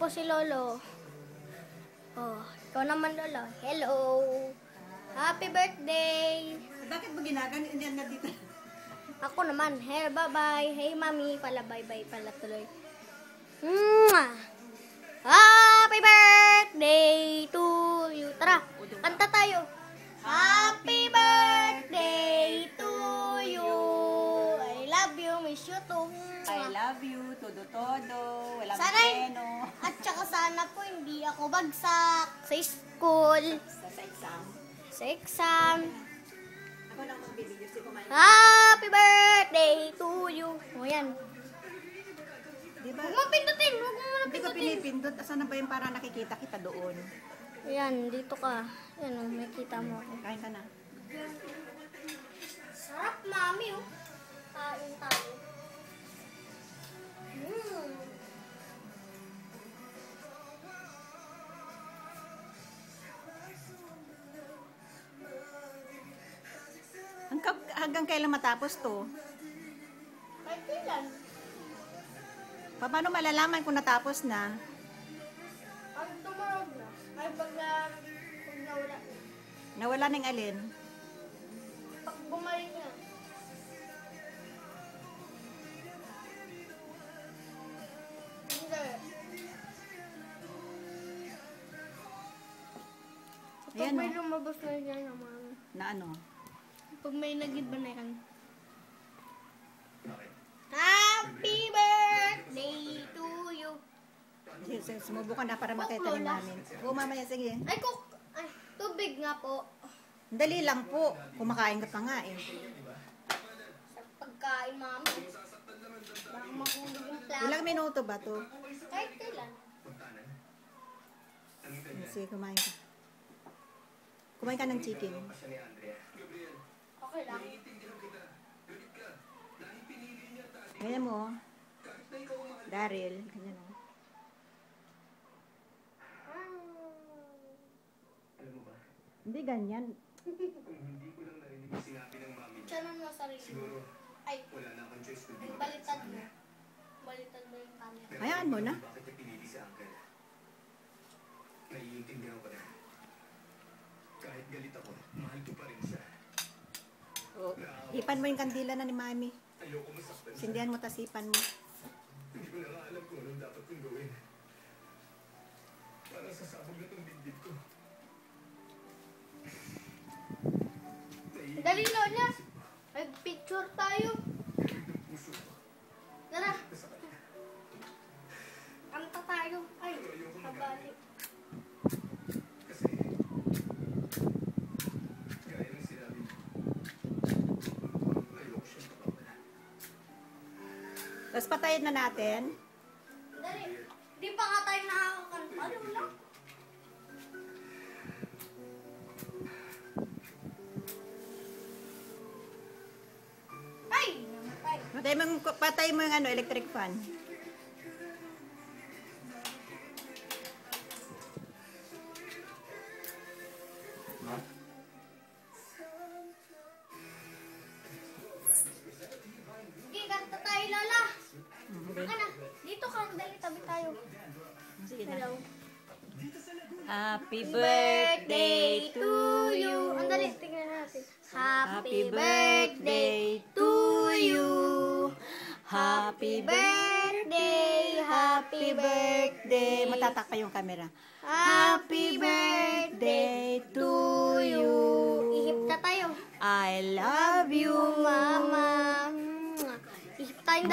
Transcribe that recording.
ko si Lolo. Oh, ikaw naman, Lolo. Hello. Happy birthday. Bakit mo ginagano? Hindi na dito. Ako naman. Hey, bye-bye. Hey, mami. Pala, bye-bye pala tuloy. Mwah! Happy birthday to you. Tara, kanta tayo. Happy birthday to you. I love you, miss you too. I love you, todo-todo. Walang Sana, peno. at saka sana po hindi ako bagsak sa school, Sa exam. sa exam. Ako na magbibigyo si kumain. Happy birthday to you. O yan. Diba? Huwag mo pindutin. Huwag mo muna Hindi ko pindutin. pinipindot. Asan na ba yung parang nakikita kita doon? Ayan, dito ka. Ayan, oh, makita mo ako. Kain ka na. Sarap, mami, oh. Kain tayo. Hanggang kailan matapos to? Kahit kailan? Paano malalaman kung natapos na? Pag tumawag na. Ay, pag nawala. Nawala ng alin? Pag bumalik na. Hindi. Pag Ayan, may oh. lumabas na yan naman. Na ano? Pag may nag-iba na yan. Happy birthday to you. Sige, sumubo ka na para makita ni namin. Oo, mamaya, sige. Ay, tubig nga po. Dali lang po. Kumakain ka pa nga eh. Sa pagkain, mami. Baka mahulog yung plato. Ilang minuto ba to? Kahit kailan. Sige, kumain ka. Kumain ka ng chicken. Okay lang. Ganyan mo. Daryl. Ganyan mo. Hindi ganyan. Tiyanan mo sarili mo. Ay, balitad mo. Balitad mo yung camera. Hayaan mo na. Naiintindihan ko na. Kahit galit ako, mahal ko pa rin siya. O, hipan mo yung kandila na ni Mami. Ayoko masaktan siya. Sindihan mo, tasipan mo. Hindi ko na nga alam kung anong dapat kong gawin. Parang sasabog na itong dibdib ko. Dali, Lola. Mag-picture tayo. Naiintindihan ng puso ko. Tara, Sa kanya. kanta tayo. Ay, kabalik. Kasi, gaya ng sinabi mo, ayoko siyang kapawala. Tapos patayin na natin. Dali. Di pa nga tayo nakakakanta. Lola. Ay, namatay. Patay mo yung ano, electric fan. Sige, kanta tayo, Lola. Baka na. Dito ka. Dali, tabi tayo. Sige na. Hello. Happy Birthday to you. Andali, tingnan natin. Happy birthday to you. Happy birthday, happy birthday. Matatak pa yung camera. Happy birthday to you. Ihip na tayo. I love you. Mama. Ihip tayong